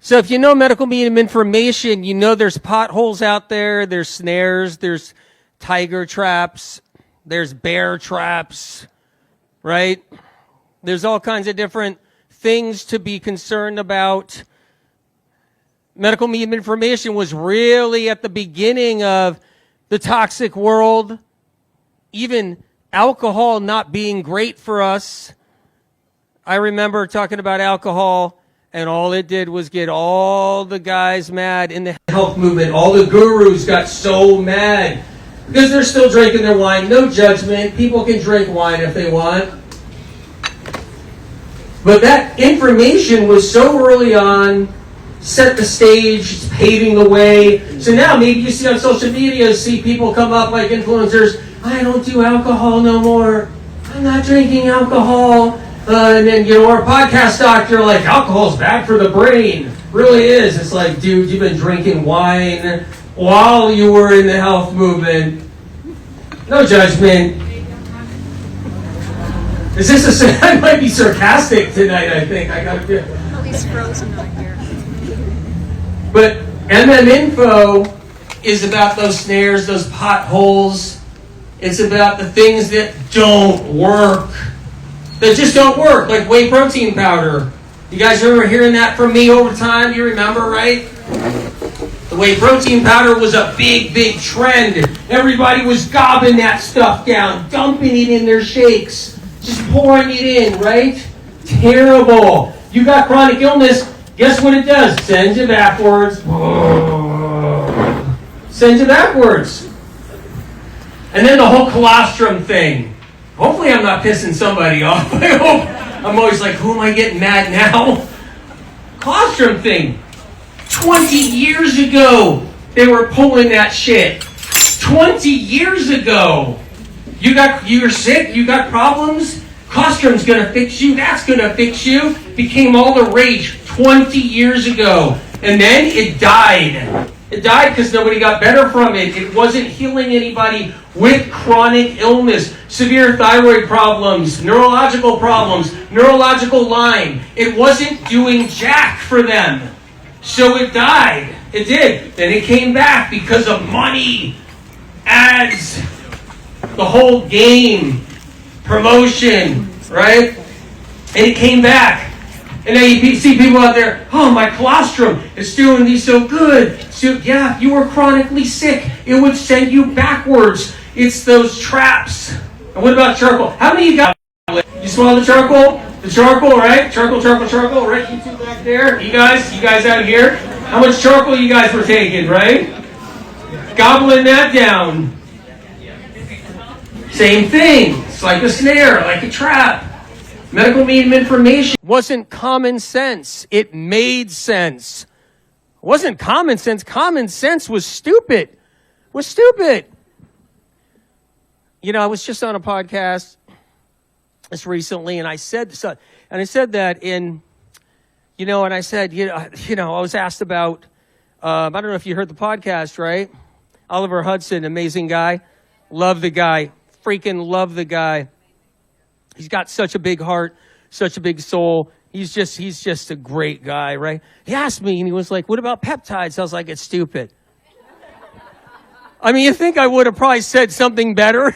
So if you know medical medium information, you know there's potholes out there, there's snares, there's tiger traps, there's bear traps, right? There's all kinds of different things to be concerned about. Medical medium information was really at the beginning of the toxic world, even alcohol not being great for us. I remember talking about alcohol, and all it did was get all the guys mad in the health movement. All the gurus got so mad because they're still drinking their wine. No judgment. People can drink wine if they want. But that information was so early on, set the stage, it's paving the way. So now maybe you see on social media, see people come up like influencers, I don't do alcohol no more. I'm not drinking alcohol. And then, or a podcast doctor, like, alcohol's bad for the brain. Really is. It's like, dude, you've been drinking wine while you were in the health movement. No judgment. Is this I might be sarcastic tonight, I think. I gotta feel. At least frozen out here. But MM Info is about those snares, those potholes. It's about the things that don't work. That just don't work, like whey protein powder. You guys remember hearing that from me over time? You remember, right? The whey protein powder was a big, big trend. Everybody was gobbing that stuff down, dumping it in their shakes, just pouring it in, right? Terrible. You got chronic illness, guess what it does? Sends you backwards. Sends you backwards. And then the whole colostrum thing. Hopefully I'm not pissing somebody off. I hope. I'm always like, who am I getting mad now? Colostrum thing. 20 years ago, they were pulling that shit. 20 years ago. You're sick, you got problems, colostrum's gonna fix you, that's gonna fix you. Became all the rage 20 years ago. And then it died. It died because nobody got better from it. It wasn't healing anybody with chronic illness, severe thyroid problems, neurological Lyme. It wasn't doing jack for them. So it died. It did. Then it came back because of money, ads, the whole game, promotion, right? And it came back. And now you see people out there, oh, my colostrum is doing me so good. So, yeah, if you were chronically sick, it would send you backwards. It's those traps. And what about charcoal? How many of you got? You smell the charcoal? The charcoal, right? Charcoal, right? You two back there. You guys out here. How much charcoal you guys were taking, right? Gobbling that down. Same thing. It's like a snare, like a trap. Medical medium information wasn't common sense. It made sense. It wasn't common sense. Common sense was stupid. You know, I was just on a podcast this recently, and I said that in, and I said, I was asked about, I don't know if you heard the podcast, right? Oliver Hudson, amazing guy. Love the guy. Freaking love the guy. He's got such a big heart, such a big soul. He's just a great guy, right? He asked me, and he was like, what about peptides? I was like, it's stupid. I mean, you think I would have probably said something better?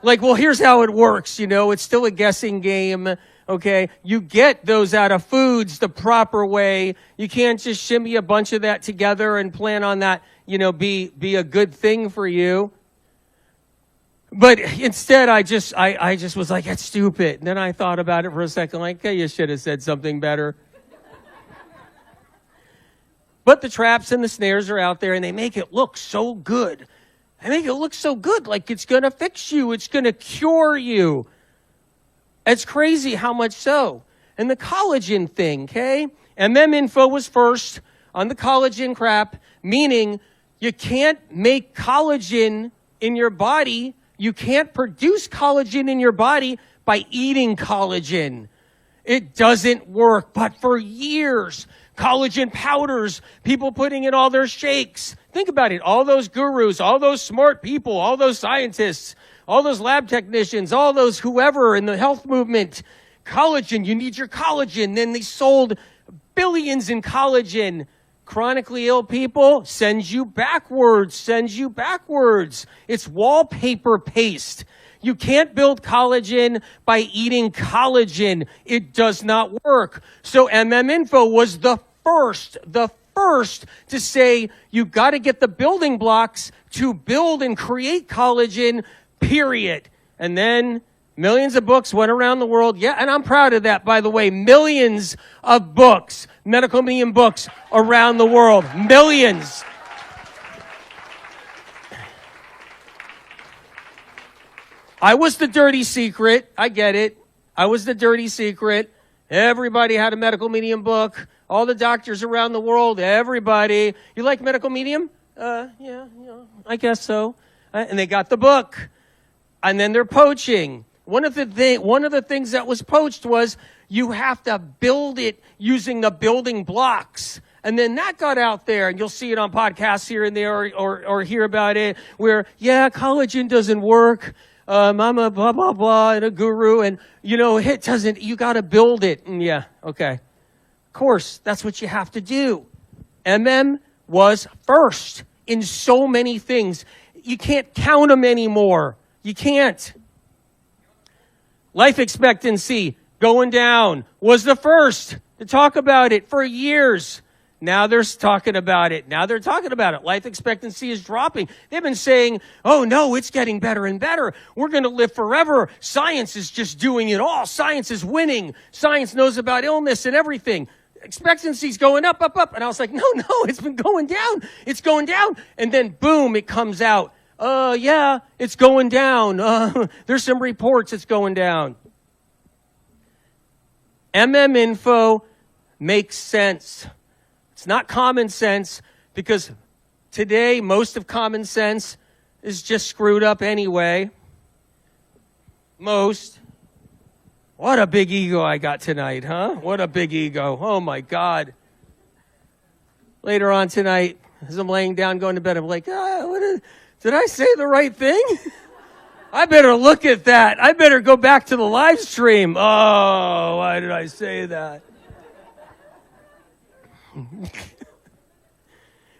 Like, well, here's how it works, it's still a guessing game, okay? You get those out of foods the proper way. You can't just shimmy a bunch of that together and plan on that, be a good thing for you. But instead, I just was like, that's stupid. And then I thought about it for a second, like, hey, you should have said something better. But the traps and the snares are out there, and they make it look so good. Like it's going to fix you. It's going to cure you. It's crazy how much so. And the collagen thing, okay? MM Info was first on the collagen crap, meaning you can't make collagen in your body. You can't produce collagen in your body by eating collagen. It doesn't work. But for years, collagen powders, people putting in all their shakes. Think about it. All those gurus, all those smart people, all those scientists, all those lab technicians, all those whoever in the health movement. Collagen, you need your collagen. Then they sold billions in collagen. Chronically ill people sends you backwards. It's wallpaper paste. You can't build collagen by eating collagen. It does not work. So Info was the first to say you got to get the building blocks to build and create collagen, period. And then millions of books went around the world. Yeah, and I'm proud of that, by the way. Millions of books, medical medium books around the world. Millions. I was the dirty secret. I get it. I was the dirty secret. Everybody had a medical medium book. All the doctors around the world, everybody. You like medical medium? Yeah, I guess so. And they got the book. And then they're poaching. One of the things that was poached was you have to build it using the building blocks. And then that got out there, and you'll see it on podcasts here and there or hear about it, where, yeah, collagen doesn't work. I'm a blah, blah, blah, and a guru, and, it doesn't, you got to build it. And yeah, okay. Of course, that's what you have to do. Was first in so many things. You can't count them anymore. You can't. Life expectancy going down was the first to talk about it for years. Now they're talking about it. Life expectancy is dropping. They've been saying, oh no, it's getting better and better. We're going to live forever. Science is just doing it all. Science is winning. Science knows about illness and everything. Expectancy's going up. And I was like, no, it's been going down. It's going down. And then boom, it comes out. Yeah, it's going down. There's some reports it's going down. Info makes sense. It's not common sense because today most of common sense is just screwed up anyway. Most. What a big ego I got tonight, huh? What a big ego. Oh my God. Later on tonight, as I'm laying down going to bed, I'm like, did I say the right thing? I better look at that. I better go back to the live stream. Oh, why did I say that?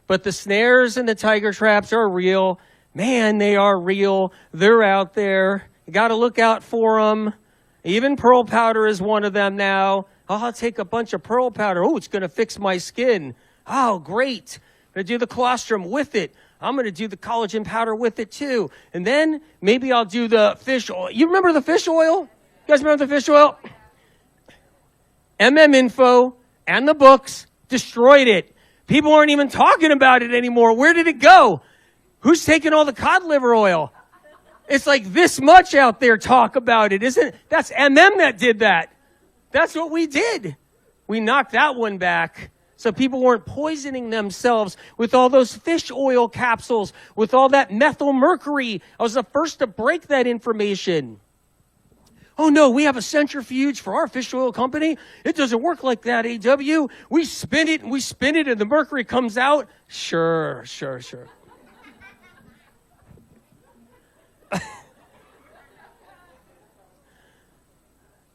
But the snares and the tiger traps are real. Man, they are real. They're out there. You got to look out for them. Even pearl powder is one of them now. Oh, I'll take a bunch of pearl powder. Oh, it's going to fix my skin. Oh, great. I'm going to do the colostrum with it. I'm going to do the collagen powder with it too. And then maybe I'll do the fish oil. You remember the fish oil? You guys remember the fish oil? Info and the books destroyed it. People aren't even talking about it anymore. Where did it go? Who's taking all the cod liver oil? It's like this much out there talk about it, isn't it? That's that did that. That's what we did. We knocked that one back. So people weren't poisoning themselves with all those fish oil capsules, with all that methyl mercury. I was the first to break that information. Oh no, we have a centrifuge for our fish oil company. It doesn't work like that, AW. We spin it and the mercury comes out. Sure.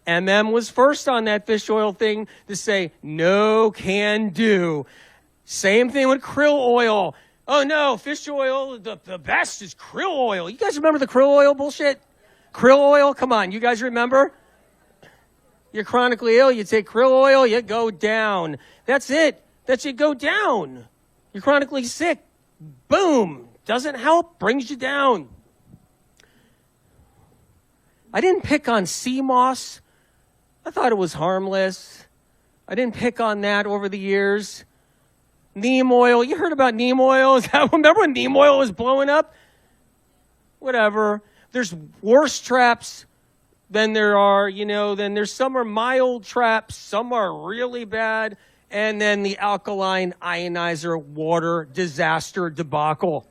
Was first on that fish oil thing to say, no can do. Same thing with krill oil. Oh no, fish oil, the best is krill oil. You guys remember the krill oil bullshit? Krill oil, come on, you guys remember? You're chronically ill, you take krill oil, you go down. That's it. Go down. You're chronically sick. Boom. Doesn't help, brings you down. I didn't pick on sea moss. I thought it was harmless. I didn't pick on that over the years. Neem oil. You heard about neem oil? Remember when neem oil was blowing up? Whatever. There's worse traps than there are, then there's some are mild traps, some are really bad, and then the alkaline ionizer water disaster debacle.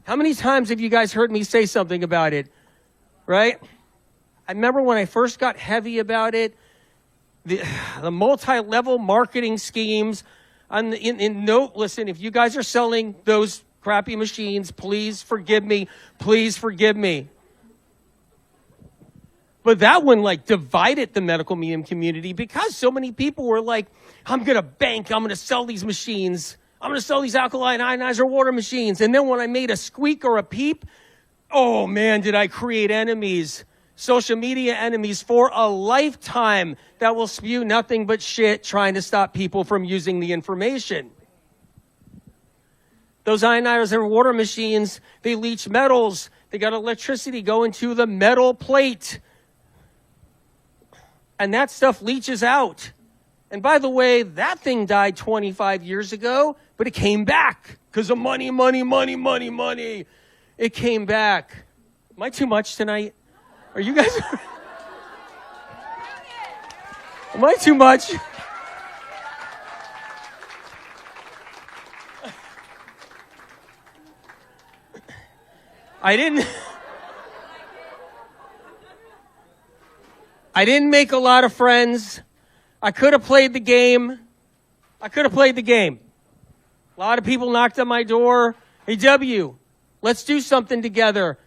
How many times have you guys heard me say something about it? Right? I remember when I first got heavy about it, the multi-level marketing schemes. Listen, if you guys are selling those crappy machines, please forgive me. Please forgive me. But that one, like, divided the medical medium community because so many people were like, I'm going to bank, I'm going to sell these machines. I'm going to sell these alkaline ionizer water machines. And then when I made a squeak or a peep, oh, man, did I create enemies, social media enemies for a lifetime that will spew nothing but shit trying to stop people from using the information. Those ionizer water machines, they leach metals. They got electricity going to the metal plate. And that stuff leaches out. And by the way, that thing died 25 years ago, but it came back because of money, money, money, money, money. It came back. Am I too much tonight? Are you guys? Am I too much? I didn't make a lot of friends. I could have played the game. A lot of people knocked on my door. Hey, W, let's do something together.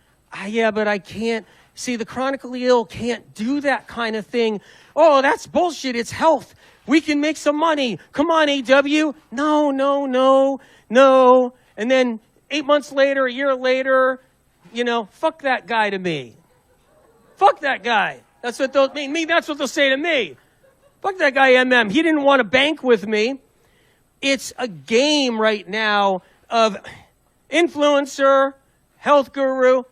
Yeah, but I can't. See, the chronically ill can't do that kind of thing. Oh, that's bullshit. It's health. We can make some money. Come on, AW. No. And then 8 months later, a year later, fuck that guy to me. Fuck that guy. That's what they'll say to me. Fuck that guy, MM. He didn't want to bank with me. It's a game right now of influencer, health guru,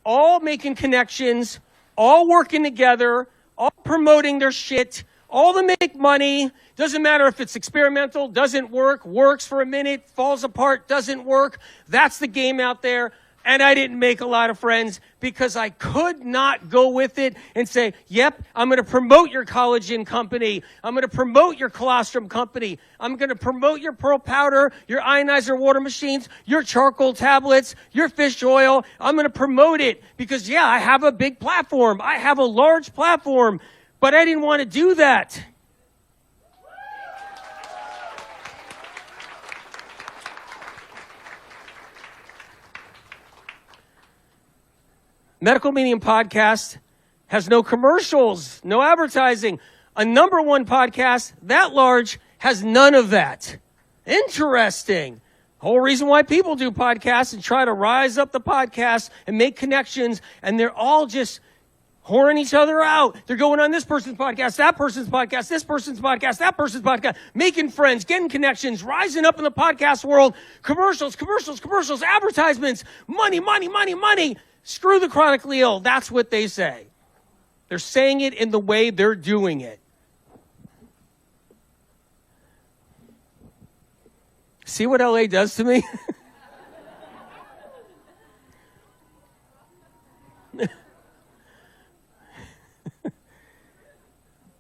all making connections, all working together, all promoting their shit, all to make money. Doesn't matter if it's experimental, doesn't work, works for a minute, falls apart, doesn't work. That's the game out there. And I didn't make a lot of friends because I could not go with it and say, yep, I'm going to promote your collagen company. I'm going to promote your colostrum company. I'm going to promote your pearl powder, your ionizer water machines, your charcoal tablets, your fish oil. I'm going to promote it because, yeah, I have a big platform. I have a large platform, but I didn't want to do that. Medical Medium Podcast has no commercials, no advertising. A number one podcast that large has none of that. Interesting. Whole reason why people do podcasts and try to rise up the podcast and make connections, and they're all just whoring each other out. They're going on this person's podcast, that person's podcast, this person's podcast, that person's podcast, making friends, getting connections, rising up in the podcast world. Commercials, advertisements, money. Screw the chronically ill. That's what they say. They're saying it in the way they're doing it. See what LA does to me?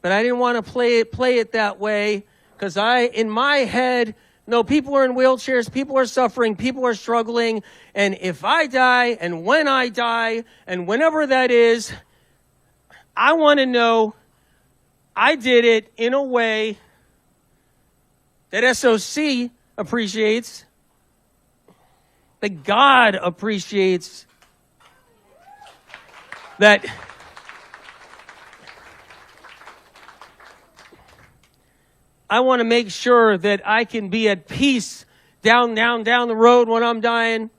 But I didn't want to play it that way because in my head, no, people are in wheelchairs, people are suffering, people are struggling, and if I die, and when I die, and whenever that is, I want to know I did it in a way that SOC appreciates, that God appreciates, that I want to make sure that I can be at peace down the road when I'm dying.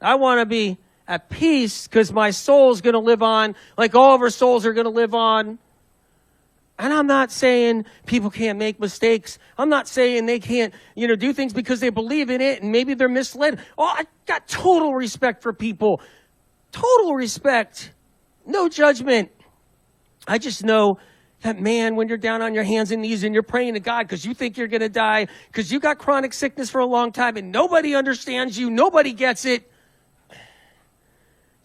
I want to be at peace because my soul's going to live on like all of our souls are going to live on. And I'm not saying people can't make mistakes. I'm not saying they can't, do things because they believe in it and maybe they're misled. Oh, I got total respect for people. Total respect. No judgment. I just know that, man, when you're down on your hands and knees and you're praying to God because you think you're going to die, because you got chronic sickness for a long time and nobody understands you, nobody gets it,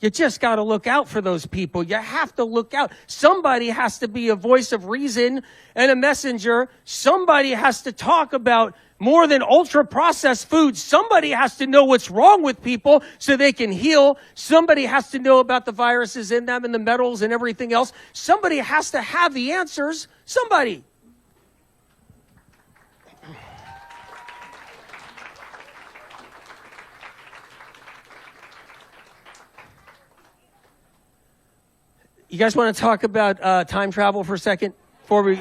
you just got to look out for those people. You have to look out. Somebody has to be a voice of reason and a messenger. Somebody has to talk about more than ultra-processed foods. Somebody has to know what's wrong with people so they can heal. Somebody has to know about the viruses in them and the metals and everything else. Somebody has to have the answers. Somebody. You guys want to talk about time travel for a second before we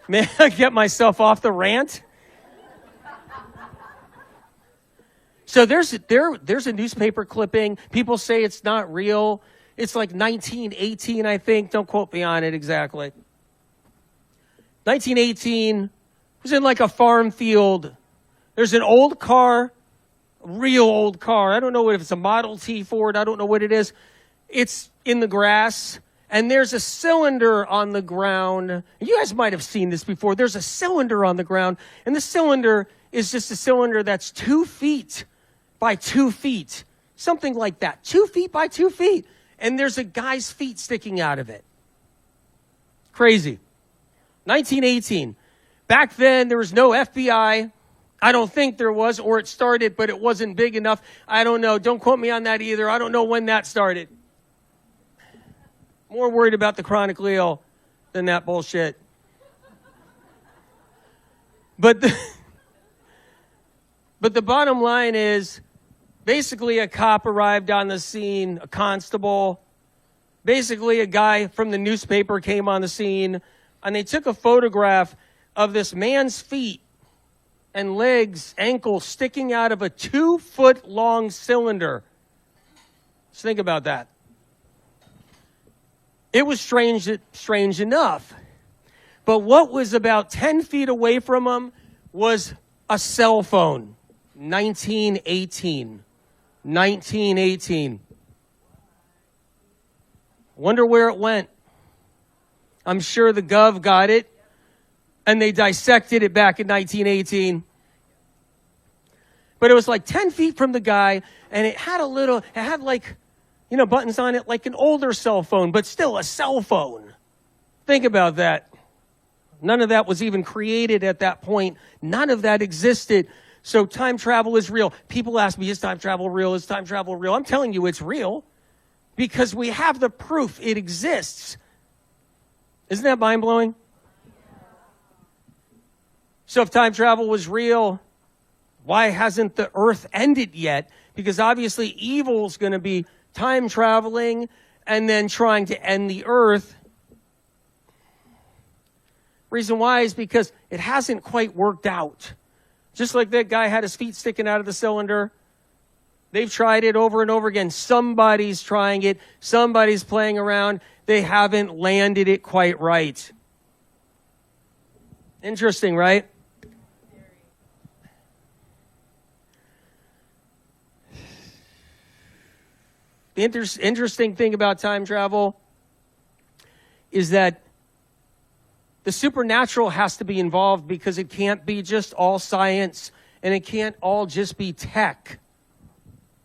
may I get myself off the rant? So there's a newspaper clipping. People say it's not real. It's like 1918, I think. Don't quote me on it exactly. 1918, it was in like a farm field. There's an old car, a real old car. I don't know if it's a Model T Ford. I don't know what it is. It's in the grass, and there's a cylinder on the ground. You guys might have seen this before. There's a cylinder on the ground, and the cylinder is just a cylinder that's 2 feet by 2 feet, something like that. 2 feet by 2 feet, and there's a guy's feet sticking out of it. Crazy. 1918. Back then, there was no FBI. I don't think there was, or it started, but it wasn't big enough. I don't know. Don't quote me on that either. I don't know when that started. More worried about the chronically ill than that bullshit. But the bottom line is, basically a cop arrived on the scene, a constable. Basically a guy from the newspaper came on the scene, and they took a photograph of this man's feet and legs, ankles sticking out of a 2-foot-long cylinder. Just think about that. It was strange enough. But what was about 10 feet away from him was a cell phone. 1918. 1918. Wonder where it went. I'm sure the Gov got it, and they dissected it back in 1918. But it was like 10 feet from the guy, and it had like, buttons on it like an older cell phone, but still a cell phone. Think about that. None of that was even created at that point. None of that existed. So time travel is real. People ask me, is time travel real? Is time travel real? I'm telling you it's real because we have the proof it exists. Isn't that mind-blowing? So if time travel was real, why hasn't the earth ended yet? Because obviously evil's going to be time traveling and then trying to end the earth. Reason why is because it hasn't quite worked out. Just like that guy had his feet sticking out of the cylinder. They've tried it over and over again. Somebody's trying it. Somebody's playing around. They haven't landed it quite right. Interesting, right? The interesting thing about time travel is that the supernatural has to be involved because it can't be just all science and it can't all just be tech.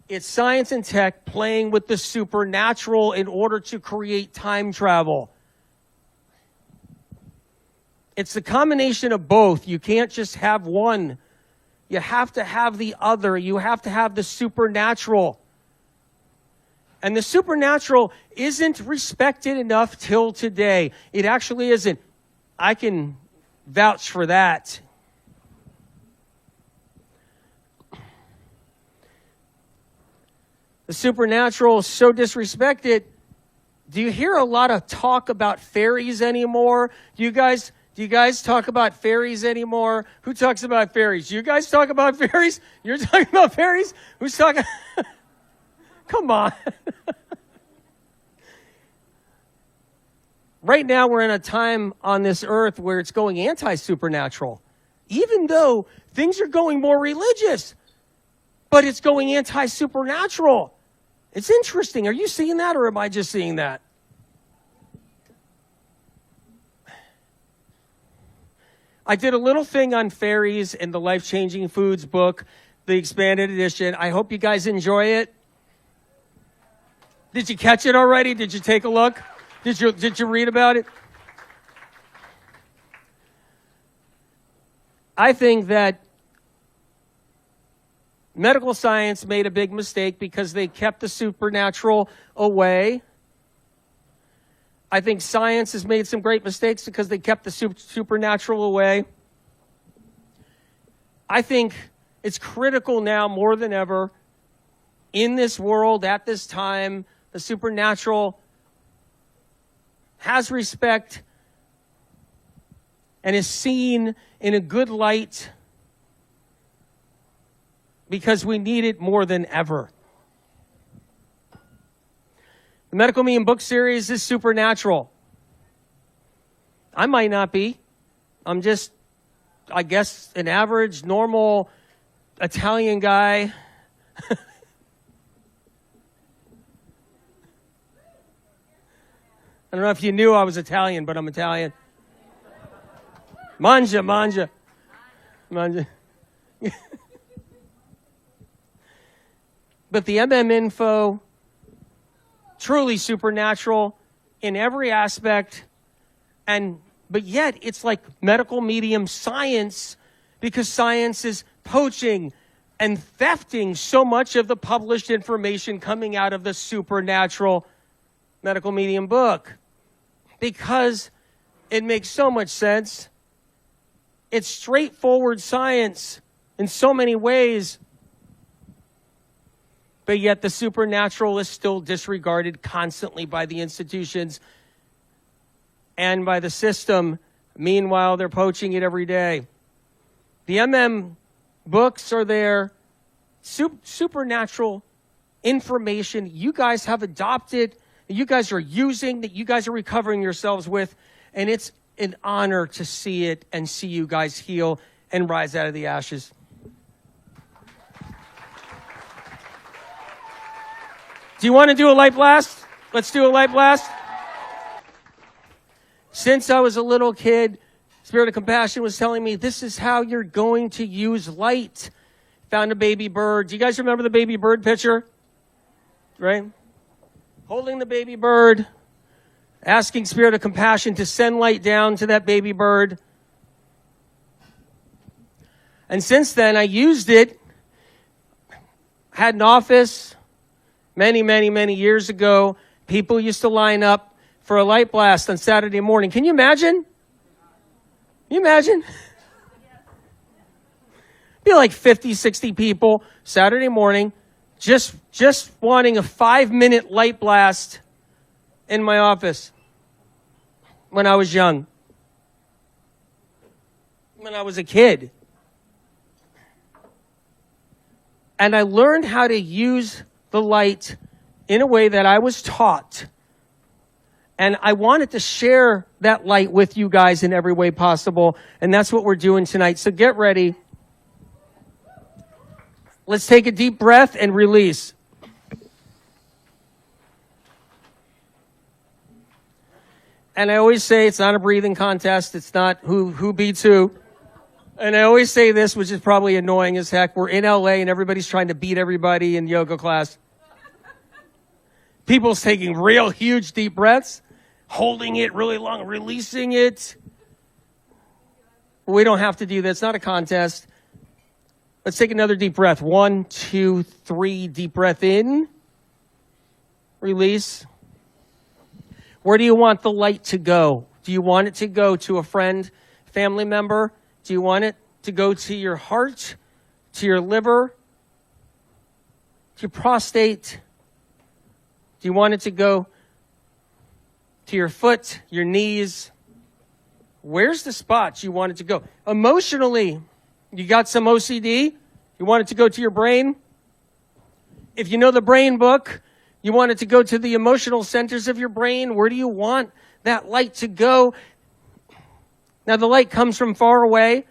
It's science and tech playing with the supernatural in order to create time travel. It's the combination of both. You can't just have one. You have to have the other. You have to have the supernatural. And the supernatural isn't respected enough till today. It actually isn't. I can vouch for that. The supernatural is so disrespected. Do you hear a lot of talk about fairies anymore? Do you guys talk about fairies anymore? Who talks about fairies? You guys talk about fairies? You're talking about fairies? Who's talking? Come on. Right now, we're in a time on this earth where it's going anti-supernatural. Even though things are going more religious, but it's going anti-supernatural. It's interesting. Are you seeing that, or am I just seeing that? I did a little thing on fairies in the Life Changing Foods book, the expanded edition. I hope you guys enjoy it. Did you catch it already? Did you take a look? Did you read about it? I think that medical science made a big mistake because they kept the supernatural away. I think science has made some great mistakes because they kept the supernatural away. I think it's critical now more than ever in this world at this time. The supernatural has respect and is seen in a good light because we need it more than ever. The Medical Me and Book series is supernatural. I might not be. I'm just, I guess, an average, normal Italian guy. I don't know if you knew I was Italian, but I'm Italian. Mangia. But the MM info, truly supernatural in every aspect, but yet it's like medical medium science, because science is poaching and thefting so much of the published information coming out of the supernatural medical medium book, because it makes so much sense. It's straightforward science in so many ways, but yet the supernatural is still disregarded constantly by the institutions and by the system. Meanwhile, they're poaching it every day. The MM books are there. Supernatural information you guys have adopted, that you guys are using, that you guys are recovering yourselves with, and it's an honor to see it and see you guys heal and rise out of the ashes. Do you want to do a light blast? Let's do a light blast. Since I was a little kid, Spirit of Compassion was telling me, this is how you're going to use light. Found a baby bird. Do you guys remember the baby bird picture? Right? Holding the baby bird, asking Spirit of Compassion to send light down to that baby bird. And since then, I used it. Had an office many years ago. People used to line up for a light blast on Saturday morning. Can you imagine? Can you imagine? Be like 50, 60 people Saturday morning just wanting a 5-minute light blast in my office when I was young, when I was a kid. And I learned how to use the light in a way that I was taught. And I wanted to share that light with you guys in every way possible. And that's what we're doing tonight. So get ready. Let's take a deep breath and release. And I always say it's not a breathing contest. It's not who beats who. And I always say this, which is probably annoying as heck. We're in LA and everybody's trying to beat everybody in yoga class. People's taking real huge deep breaths, holding it really long, releasing it. We don't have to do that. It's not a contest. Let's take another deep breath. 1, 2, 3. Deep breath in. Release. Where do you want the light to go? Do you want it to go to a friend, family member? Do you want it to go to your heart, to your liver, to your prostate? Do you want it to go to your foot, your knees? Where's the spots you want it to go? Emotionally, you got some OCD? You want it to go to your brain? If you know the brain book, you want it to go to the emotional centers of your brain. Where do you want that light to go? Now, the light comes from far away.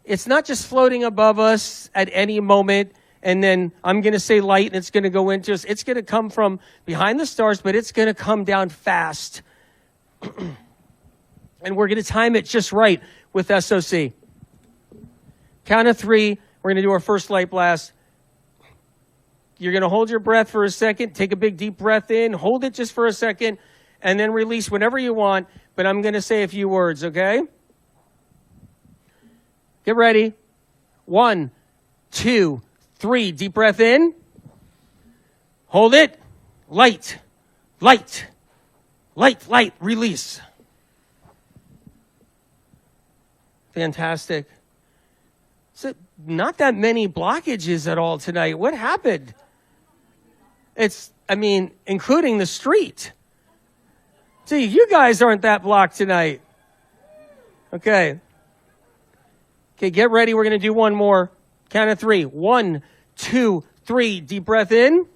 It's not just floating above us at any moment, and then I'm going to say light, and it's going to go into us. It's going to come from behind the stars, but it's going to come down fast. And we're going to time it just right with SOC. Count of 3, we're going to do our first light blast. You're going to hold your breath for a second, take a big deep breath in, hold it just for a second, and then release whenever you want, but I'm going to say a few words, okay? Get ready. 1, 2, 3. Deep breath in. Hold it. Light. Light. Light. Light. Release. Fantastic. So not that many blockages at all tonight. What happened? including the street. See, you guys aren't that blocked tonight. Okay, get ready. We're going to do one more. Count of 3. 1, 2, 3. Deep breath in.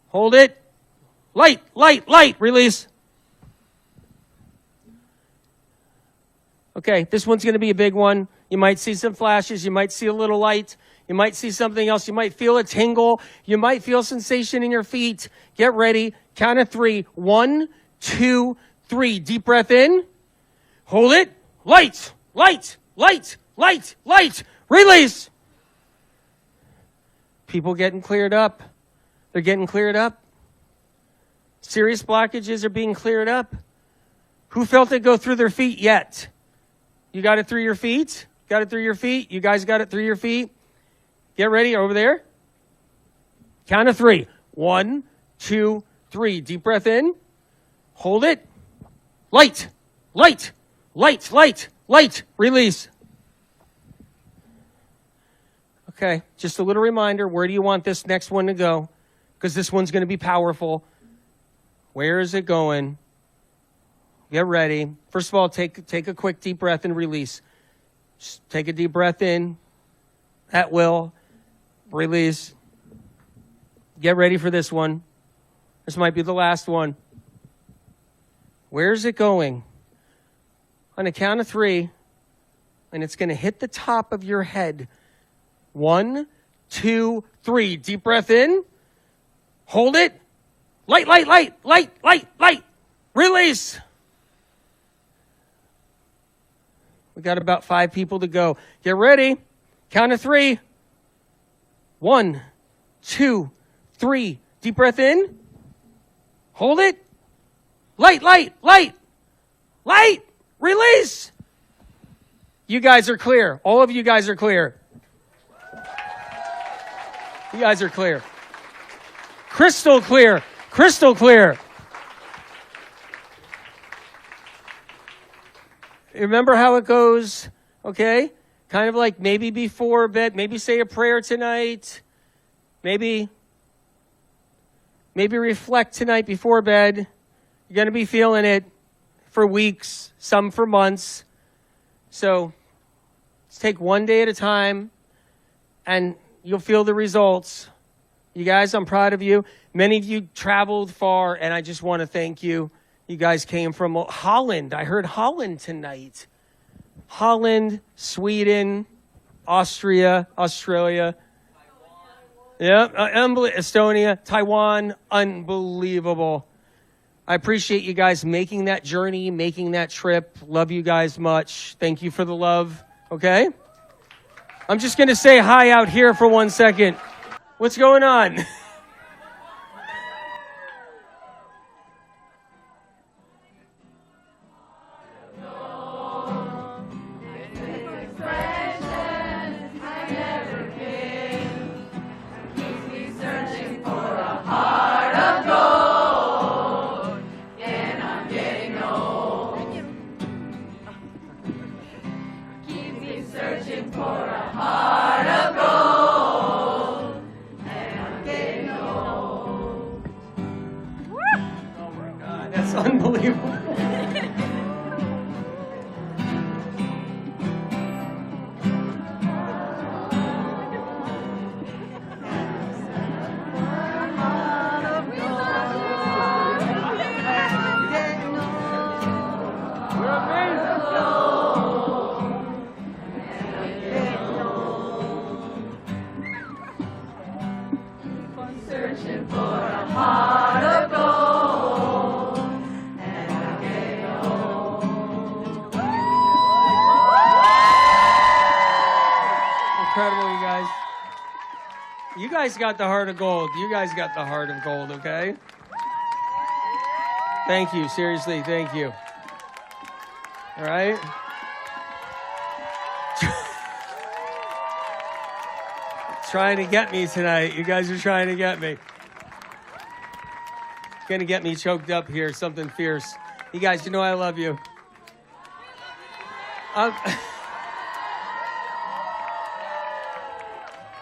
Hold it. Light. Release. Okay, this one's going to be a big one. You might see some flashes. You might see a little light. You might see something else. You might feel a tingle. You might feel sensation in your feet. Get ready. Count of 3. 1, 2, 3. Deep breath in. Hold it. Light. Release. People getting cleared up. They're getting cleared up. Serious blockages are being cleared up. Who felt it go through their feet yet? You got it through your feet? Got it through your feet? You guys got it through your feet? Get ready over there. Count of 3. 1, 2, 3. Deep breath in. Hold it. Light. Release. Okay, just a little reminder. Where do you want this next one to go? Because this one's going to be powerful. Where is it going? Get ready. First of all, take a quick deep breath and release. Just take a deep breath in. At will. Release. Get ready for this one. This might be the last one. Where is it going? On a count of 3, and it's going to hit the top of your head. 1, 2, 3. Deep breath in. Hold it. Light. Release. We got about 5 people to go. Get ready. Count of 3. 1, 2, 3. Deep breath in. Hold it. Light. Release. You guys are clear. All of you guys are clear. You guys are clear. Crystal clear. Remember how it goes, okay? Kind of like maybe before bed, maybe say a prayer tonight. Maybe reflect tonight before bed. You're going to be feeling it for weeks, some for months. So let's take one day at a time, and you'll feel the results. You guys, I'm proud of you. Many of you traveled far, and I just want to thank you. You guys came from Holland. I heard Holland tonight. Holland, Sweden, Austria, Australia. Yeah, Estonia, Taiwan. Unbelievable. I appreciate you guys making that journey, making that trip. Love you guys much. Thank you for the love. Okay? I'm just going to say hi out here for 1 second. What's going on? Unbelievable. Searching for a heart of gold. Incredible, you guys. You guys got the heart of gold. You guys got the heart of gold, okay? Thank you. Seriously, thank you. All right? Trying to get me tonight. You guys are trying to get me. Gonna get me choked up here. Something fierce. You guys, you know I love you.